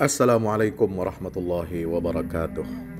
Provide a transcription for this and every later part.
Assalamualaikum warahmatullahi wabarakatuh.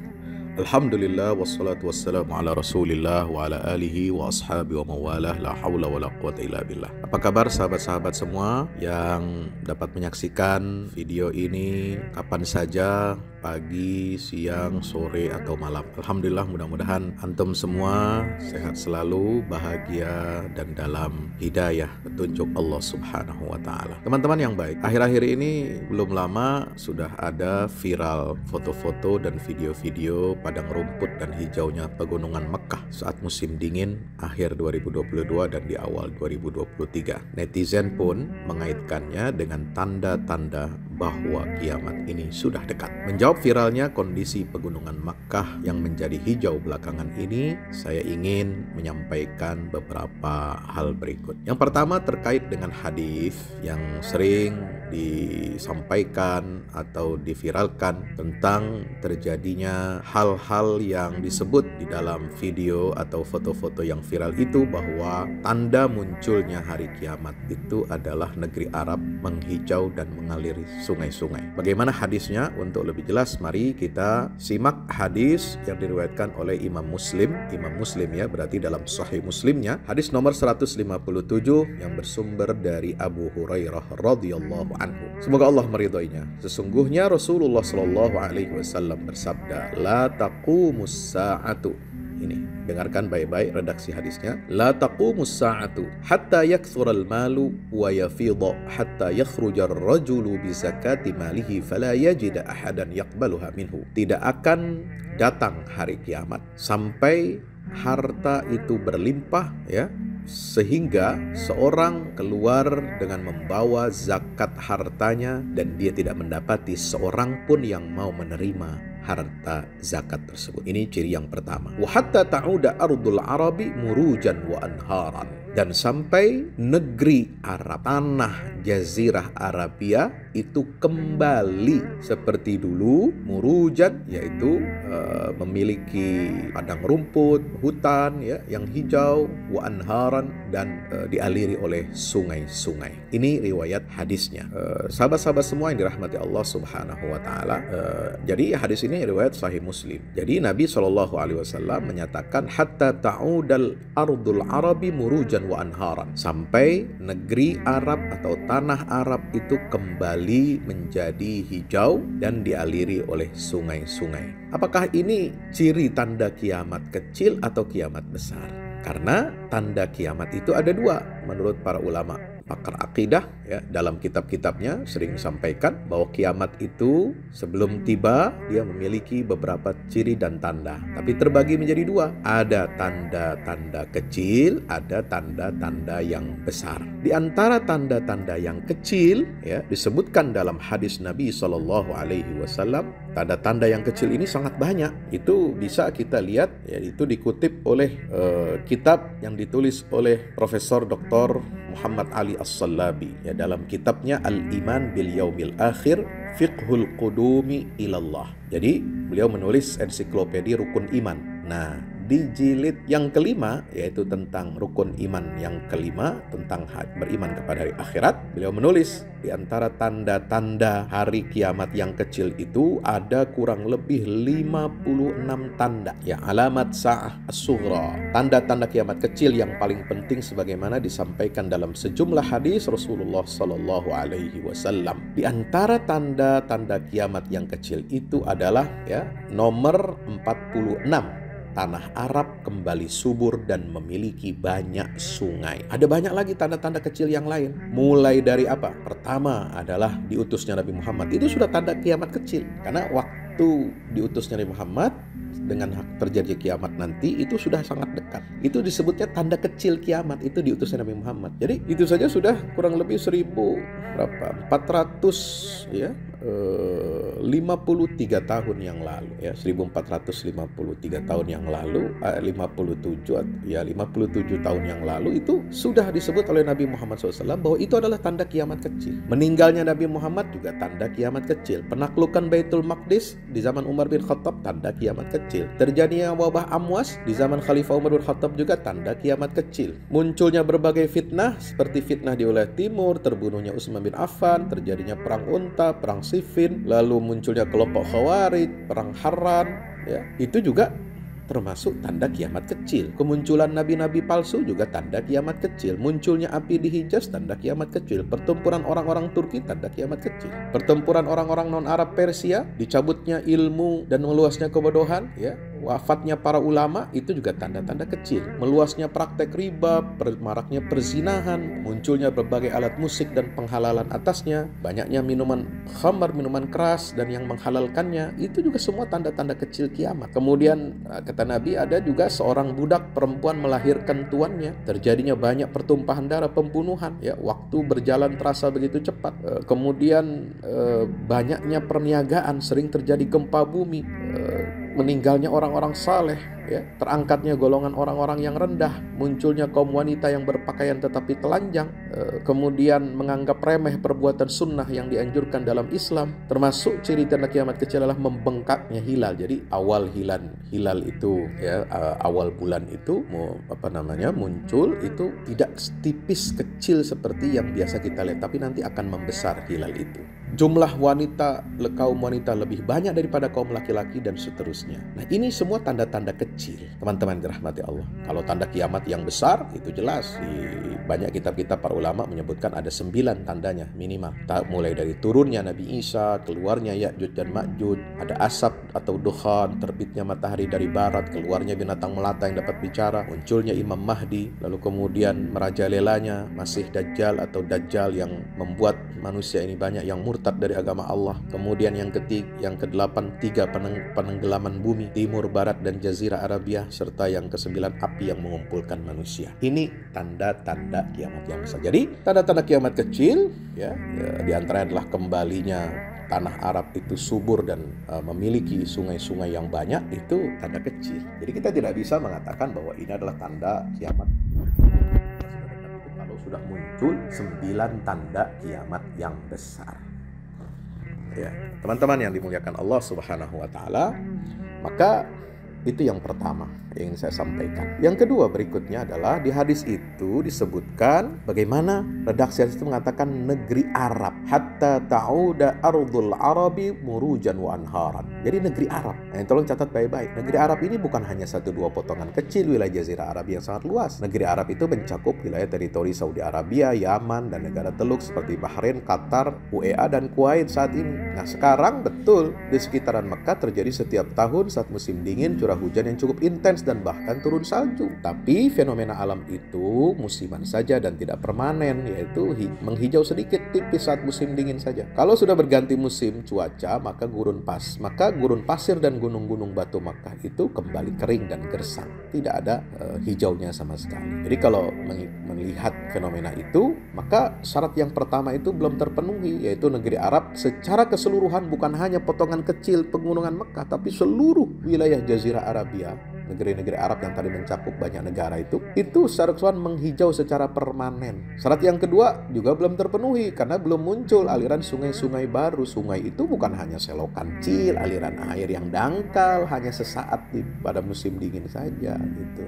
Alhamdulillah wassalatu wassalamu ala rasulillah wa ala alihi wa ashabi wa mawalah la hawla wa la quwata illa billah. Apa kabar sahabat-sahabat semua yang dapat menyaksikan video ini kapan saja, pagi, siang, sore, atau malam. Alhamdulillah, mudah-mudahan antum semua sehat selalu, bahagia, dan dalam hidayah petunjuk Allah Subhanahu wa Ta'ala. Teman-teman yang baik, akhir-akhir ini belum lama sudah ada viral foto-foto dan video-video padang rumput dan hijaunya pegunungan Mekah saat musim dingin akhir 2022 dan di awal 2023. Netizen pun mengaitkannya dengan tanda-tanda bahwa kiamat ini sudah dekat. Menjawab viralnya kondisi pegunungan Makkah yang menjadi hijau belakangan ini, saya ingin menyampaikan beberapa hal berikut. Yang pertama terkait dengan hadis yang sering disampaikan atau diviralkan tentang terjadinya hal-hal yang disebut di dalam video atau foto-foto yang viral itu, bahwa tanda munculnya hari kiamat itu adalah negeri Arab menghijau dan mengaliri sungai-sungai. Bagaimana hadisnya? Untuk lebih jelas, mari kita simak hadis yang diriwayatkan oleh Imam Muslim ya, berarti dalam Sahih Muslimnya, hadis nomor 157 yang bersumber dari Abu Hurairah radhiyallahu anhu. Semoga Allah meridhoinya. Sesungguhnya Rasulullah sallallahu alaihi wasallam bersabda, "La taqumus sa'atu." Ini, dengarkan baik-baik redaksi hadisnya. La taqumus sa'atu hatta yakthural malu wa yafidha hatta yakhrujar rajulu bi zakati malihi fala yajida ahadan yaqbaluha minhu. Tidak akan datang hari kiamat sampai harta itu berlimpah, ya, sehingga seorang keluar dengan membawa zakat hartanya dan dia tidak mendapati seorang pun yang mau menerima harta zakat tersebut. Ini ciri yang pertama. Wa hatta ta'uda ardul arabi murujan wa anharan. Dan sampai negeri Arab, tanah Jazirah Arabia itu kembali seperti dulu, murujan, yaitu memiliki padang rumput, hutan, ya, yang hijau, wa anharan, dan dialiri oleh sungai-sungai. Ini riwayat hadisnya. Sahabat-sahabat semua yang dirahmati Allah Subhanahu wa Ta'ala, jadi hadis ini riwayat Sahih Muslim. Jadi Nabi SAW menyatakan hatta ta'udal ardul arabi murujan wa anharan, sampai negeri Arab atau tanah Arab itu kembali menjadi hijau dan dialiri oleh sungai-sungai. Apakah ini ciri tanda kiamat kecil atau kiamat besar? Karena tanda kiamat itu ada dua menurut para ulama pakar akidah, ya, dalam kitab-kitabnya sering disampaikan bahwa kiamat itu sebelum tiba dia memiliki beberapa ciri dan tanda, tapi terbagi menjadi dua. Ada tanda-tanda kecil, ada tanda-tanda yang besar. Di antara tanda-tanda yang kecil, ya, disebutkan dalam hadis Nabi Shallallahu Alaihi Wasallam. Tanda-tanda yang kecil ini sangat banyak. Itu bisa kita lihat, ya, itu dikutip oleh kitab yang ditulis oleh Profesor Dr. Muhammad Ali As-Sallabi, ya, dalam kitabnya Al-Iman bil Yaumil Akhir Fiqhul Qudumi Ilallah. Jadi beliau menulis ensiklopedia rukun iman. Nah, di jilid yang kelima, yaitu tentang rukun iman yang kelima, tentang beriman kepada hari akhirat, beliau menulis di antara tanda-tanda hari kiamat yang kecil itu ada kurang lebih 56 tanda, ya, alamat sa'ah as-sughra, tanda-tanda kiamat kecil yang paling penting sebagaimana disampaikan dalam sejumlah hadis Rasulullah sallallahu alaihi wasallam. Di antara tanda-tanda kiamat yang kecil itu adalah, ya, nomor 46. Tanah Arab kembali subur dan memiliki banyak sungai. Ada banyak lagi tanda-tanda kecil yang lain. Mulai dari apa? Pertama adalah diutusnya Nabi Muhammad. Itu sudah tanda kiamat kecil. Karena waktu diutusnya Nabi Muhammad dengan terjadi kiamat nanti itu sudah sangat dekat. Itu disebutnya tanda kecil kiamat, itu diutusnya Nabi Muhammad. Jadi itu saja sudah kurang lebih 400, ya, 53 tahun yang lalu, ya, 1453 tahun yang lalu, 57 tahun yang lalu itu sudah disebut oleh Nabi Muhammad SAW bahwa itu adalah tanda kiamat kecil. Meninggalnya Nabi Muhammad juga tanda kiamat kecil. Penaklukan Baitul Maqdis di zaman Umar bin Khattab tanda kiamat kecil. Terjadinya wabah Amwas di zaman Khalifah Umar bin Khattab juga tanda kiamat kecil. Munculnya berbagai fitnah seperti fitnah di wilayah timur, terbunuhnya Utsman bin Affan, terjadinya perang unta, perang Siffin, lalu munculnya kelompok Khawarij, perang Harran, ya, itu juga termasuk tanda kiamat kecil. Kemunculan nabi-nabi palsu juga tanda kiamat kecil. Munculnya api di Hijaz tanda kiamat kecil. Pertempuran orang-orang Turki tanda kiamat kecil. Pertempuran orang-orang non-Arab Persia, dicabutnya ilmu dan meluasnya kebodohan, ya. Wafatnya para ulama itu juga tanda-tanda kecil. Meluasnya praktek riba, maraknya perzinahan, munculnya berbagai alat musik dan penghalalan atasnya, banyaknya minuman khamar, minuman keras dan yang menghalalkannya, itu juga semua tanda-tanda kecil kiamat. Kemudian kata Nabi, ada juga seorang budak perempuan melahirkan tuannya, terjadinya banyak pertumpahan darah, pembunuhan, ya, waktu berjalan terasa begitu cepat. Kemudian banyaknya perniagaan, sering terjadi gempa bumi, meninggalnya orang-orang saleh, ya, terangkatnya golongan orang-orang yang rendah, munculnya kaum wanita yang berpakaian tetapi telanjang, kemudian menganggap remeh perbuatan sunnah yang dianjurkan dalam Islam. Termasuk ciri tanda kiamat kecil adalah membengkaknya hilal. Jadi awal hilal itu, ya, awal bulan itu muncul itu tidak tipis kecil seperti yang biasa kita lihat, tapi nanti akan membesar hilal itu. Jumlah kaum wanita lebih banyak daripada kaum laki-laki dan seterusnya. Nah, ini semua tanda-tanda kecil, teman-teman dirahmati Allah. Kalau tanda kiamat yang besar itu jelas, di banyak kitab-kitab para ulama menyebutkan ada 9 tandanya minimal. Mulai dari turunnya Nabi Isa, keluarnya Ya'juj dan Ma'juj, ada asap atau dukhan, terbitnya matahari dari barat, keluarnya binatang melata yang dapat bicara, munculnya Imam Mahdi, lalu kemudian merajalelanya Masih Dajjal atau Dajjal yang membuat manusia ini banyak yang murtad dari agama Allah. Kemudian yang ke-8 3 penenggelaman bumi, timur, barat dan jazirah Arabia, serta yang ke-9 api yang mengumpulkan manusia. Ini tanda-tanda kiamat yang besar. Jadi tanda-tanda kiamat kecil, ya di antaranya adalah kembalinya tanah Arab itu subur dan memiliki sungai-sungai yang banyak, itu tanda kecil. Jadi kita tidak bisa mengatakan bahwa ini adalah tanda kiamat. Kalau sudah muncul 9 tanda kiamat yang besar, ya teman-teman yang dimuliakan Allah Subhanahu wa Ta'ala, maka itu yang pertama yang ingin saya sampaikan. Yang kedua berikutnya adalah di hadis itu disebutkan bagaimana redaksi hadis itu mengatakan negeri Arab, hatta ta'uda ardul arabi murujan wa anharan. Jadi negeri Arab. Nah, tolong catat baik-baik. Negeri Arab ini bukan hanya 1-2 potongan kecil wilayah jazirah Arab yang sangat luas. Negeri Arab itu mencakup wilayah teritori Saudi Arabia, Yaman dan negara Teluk seperti Bahrain, Qatar, UEA dan Kuwait saat ini. Nah, sekarang betul di sekitaran Mekah terjadi setiap tahun saat musim dingin curah hujan yang cukup intens dan bahkan turun salju. Tapi fenomena alam itu musiman saja dan tidak permanen, yaitu menghijau sedikit tipis saat musim dingin saja. Kalau sudah berganti musim cuaca, maka gurun pasir dan gunung-gunung batu Makkah itu kembali kering dan gersang. Tidak ada hijaunya sama sekali. Jadi kalau melihat fenomena itu, maka syarat yang pertama itu belum terpenuhi, yaitu negeri Arab secara keseluruhan, bukan hanya potongan kecil pegunungan Mekah, tapi seluruh wilayah jazirah Arabia, negeri-negeri Arab yang tadi mencakup banyak negara itu secara keseluruhan menghijau secara permanen. Syarat yang kedua juga belum terpenuhi karena belum muncul aliran sungai-sungai baru. Sungai itu bukan hanya selokan kecil, aliran air yang dangkal hanya sesaat pada musim dingin saja gitu.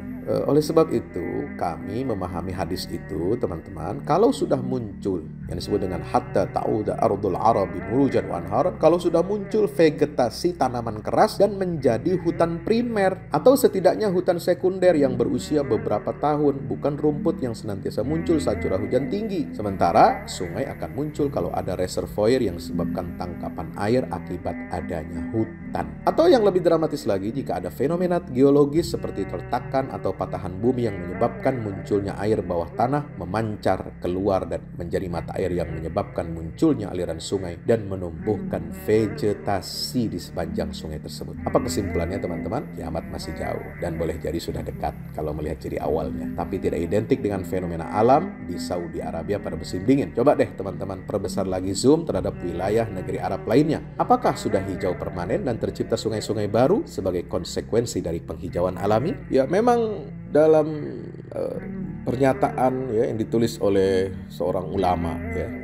Oleh sebab itu kami memahami hadis itu, teman-teman, kalau sudah muncul yang disebut dengan hatta ta'uda ardul arabi murujan wa anharan, kalau sudah muncul vegetasi tanaman keras dan menjadi hutan primer atau setidaknya hutan sekunder yang berusia beberapa tahun, bukan rumput yang senantiasa muncul saat curah hujan tinggi. Sementara sungai akan muncul kalau ada reservoir yang disebabkan tangkapan air akibat adanya hutan. Atau yang lebih dramatis lagi, jika ada fenomena geologis seperti retakan atau patahan bumi yang menyebabkan munculnya air bawah tanah memancar keluar dan menjadi mata air yang menyebabkan munculnya aliran sungai dan menumbuhkan vegetasi di sepanjang sungai tersebut. Apa kesimpulannya, teman-teman? Kiamat masih jauh dan boleh jadi sudah dekat kalau melihat ciri awalnya, tapi tidak identik dengan fenomena alam di Saudi Arabia pada musim dingin. Coba deh teman-teman perbesar lagi zoom terhadap wilayah negeri Arab lainnya. Apakah sudah hijau permanen dan tercipta sungai-sungai baru sebagai konsekuensi dari penghijauan alami? Ya, memang dalam pernyataan yang ditulis oleh seorang ulama,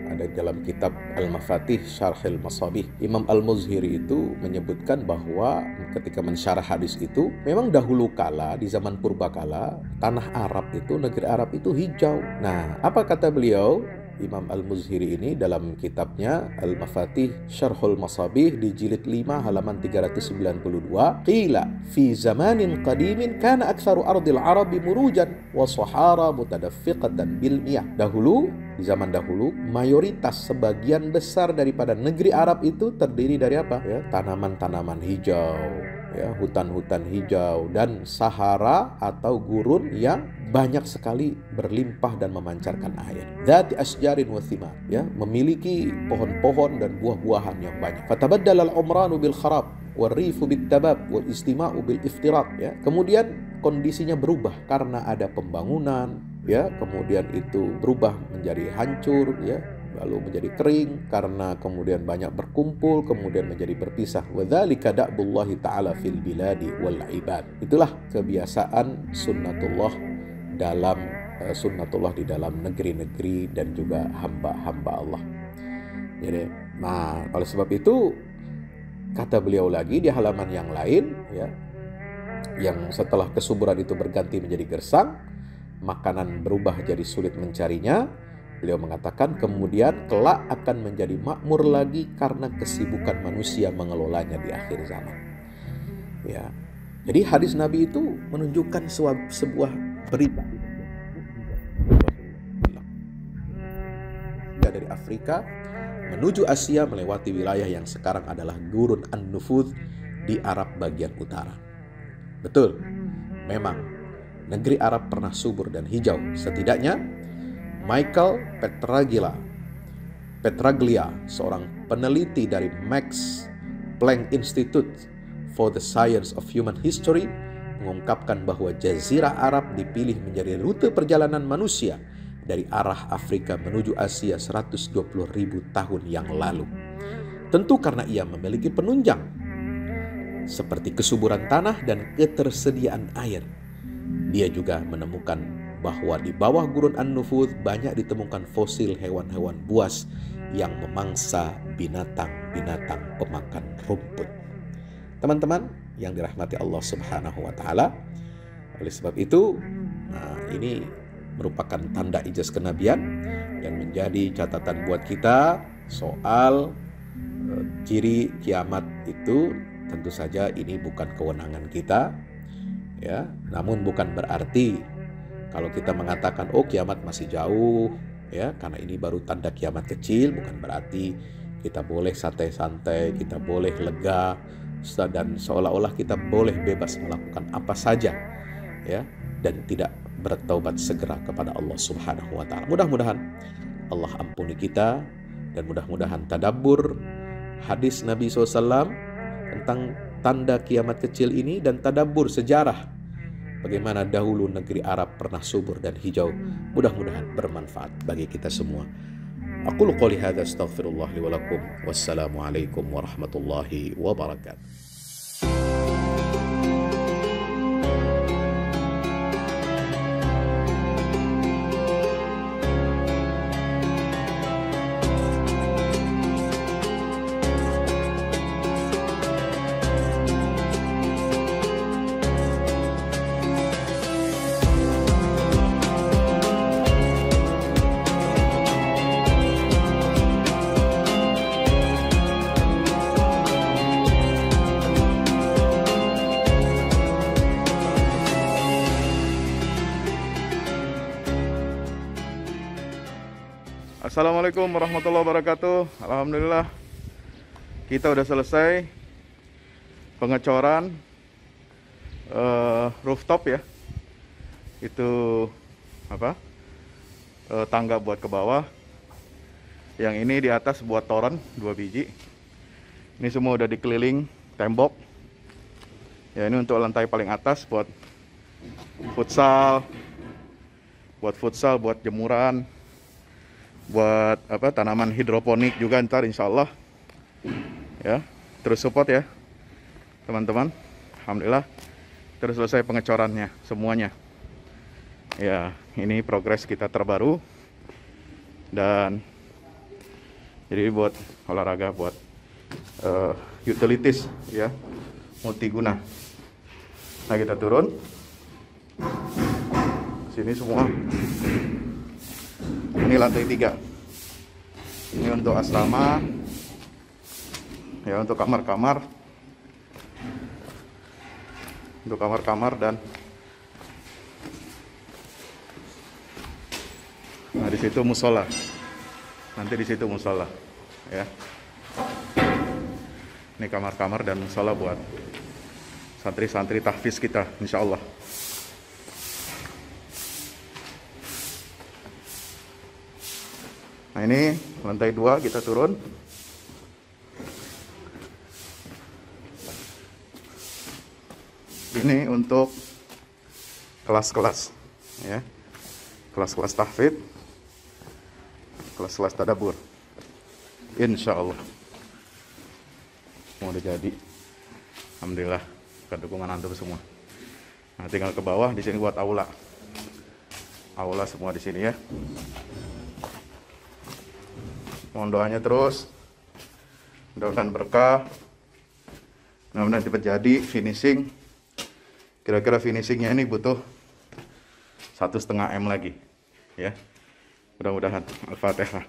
ada dalam kitab Al-Mafatih Syarhil Masabih, Imam Al-Muzhiri itu menyebutkan bahwa ketika mensyarah hadis itu, memang dahulu kala di zaman purbakala tanah Arab itu, negeri Arab itu hijau. Nah, apa kata beliau? Imam Al-Muzhiri ini dalam kitabnya Al-Mafatih Syarhul Masabih di jilid 5 halaman 392, qila fi zamanin qadimin kana aktsaru ardil arabi murujan wa sahara mutadaffiqatan bil miyah. Dahulu, di zaman dahulu, mayoritas sebagian besar daripada negeri Arab itu terdiri dari apa? Ya, tanaman-tanaman hijau, ya, hutan-hutan hijau dan Sahara atau gurun yang banyak sekali berlimpah dan memancarkan air. Dzati asjarin wa thimar, ya, memiliki pohon-pohon dan buah-buahan yang banyak. Fatabaddala al-umranu bil kharab wal rifu bit tabab wal istima'u bil iftirat, ya. Kemudian kondisinya berubah karena ada pembangunan, ya, kemudian itu berubah menjadi hancur, ya, lalu menjadi kering karena kemudian banyak berkumpul, kemudian menjadi berpisah. Wadzalika da'bullahi ta'ala fil biladi wal ibad. Itulah kebiasaan sunnatullah di dalam negeri-negeri dan juga hamba-hamba Allah. Jadi, nah, oleh sebab itu kata beliau lagi di halaman yang lain, ya, yang setelah kesuburan itu berganti menjadi gersang, makanan berubah jadi sulit mencarinya. Beliau mengatakan kemudian kelak akan menjadi makmur lagi karena kesibukan manusia mengelolanya di akhir zaman. Ya, jadi hadis Nabi itu menunjukkan sebuah berita dari Afrika menuju Asia melewati wilayah yang sekarang adalah Gurun An-Nufudh di Arab bagian utara. Betul, memang negeri Arab pernah subur dan hijau. Setidaknya Michael Petraglia, seorang peneliti dari Max Planck Institute for the Science of Human History, mengungkapkan bahwa Jazirah Arab dipilih menjadi rute perjalanan manusia dari arah Afrika menuju Asia 120.000 tahun yang lalu. Tentu karena ia memiliki penunjang seperti kesuburan tanah dan ketersediaan air. Dia juga menemukan bahwa di bawah Gurun An-Nufudh banyak ditemukan fosil hewan-hewan buas yang memangsa binatang-binatang pemakan rumput. Teman-teman yang dirahmati Allah Subhanahu wa taala, oleh sebab itu, ini merupakan tanda ijaz kenabian yang menjadi catatan buat kita soal ciri kiamat itu. Tentu saja ini bukan kewenangan kita, ya, namun bukan berarti kalau kita mengatakan oh kiamat masih jauh, ya, karena ini baru tanda kiamat kecil, bukan berarti kita boleh santai-santai, kita boleh lega dan seolah-olah kita boleh bebas melakukan apa saja, ya, dan tidak bertaubat segera kepada Allah Subhanahu wa taala. Mudah-mudahan Allah ampuni kita dan mudah-mudahan tadabbur hadis Nabi SAW tentang tanda kiamat kecil ini dan tadabbur sejarah bagaimana dahulu negeri Arab pernah subur dan hijau, mudah-mudahan bermanfaat bagi kita semua. Aqulu qouli hadza astaghfirullah li wa lakum. Wassalamualaikum warahmatullahi wabarakatuh. Assalamualaikum warahmatullahi wabarakatuh. Alhamdulillah kita udah selesai pengecoran rooftop, ya. Itu apa? Tangga buat ke bawah. Yang ini di atas buat toren 2 biji. Ini semua udah dikeliling tembok. Ya, ini untuk lantai paling atas buat futsal, buat jemuran, buat apa, tanaman hidroponik juga ntar insya Allah, ya. Terus support ya teman-teman. Alhamdulillah terus selesai pengecorannya semuanya, ya. Ini progres kita terbaru dan jadi buat olahraga, buat utilities, ya, multiguna. Nah, kita turun sini semua. Ini lantai 3. Ini untuk asrama, ya, untuk kamar-kamar, dan nah di situ musola. Nanti di situ musola, ya. Ini kamar-kamar dan musola buat santri-santri tahfiz kita, insya Allah. Nah ini lantai 2 kita turun. Ini untuk kelas-kelas, ya, kelas-kelas tahfidz, kelas-kelas tadabbur. Insya Allah mau udah jadi. Alhamdulillah, bukan dukungan antum semua. Nah tinggal ke bawah, di sini buat aula. Aula semua di sini, ya. Mohon doanya terus, mudah-mudahan berkah, mudah-mudahan cepat jadi finishing. Kira-kira finishingnya ini butuh 1,5 M lagi, ya. Mudah-mudahan. Al-Fatihah.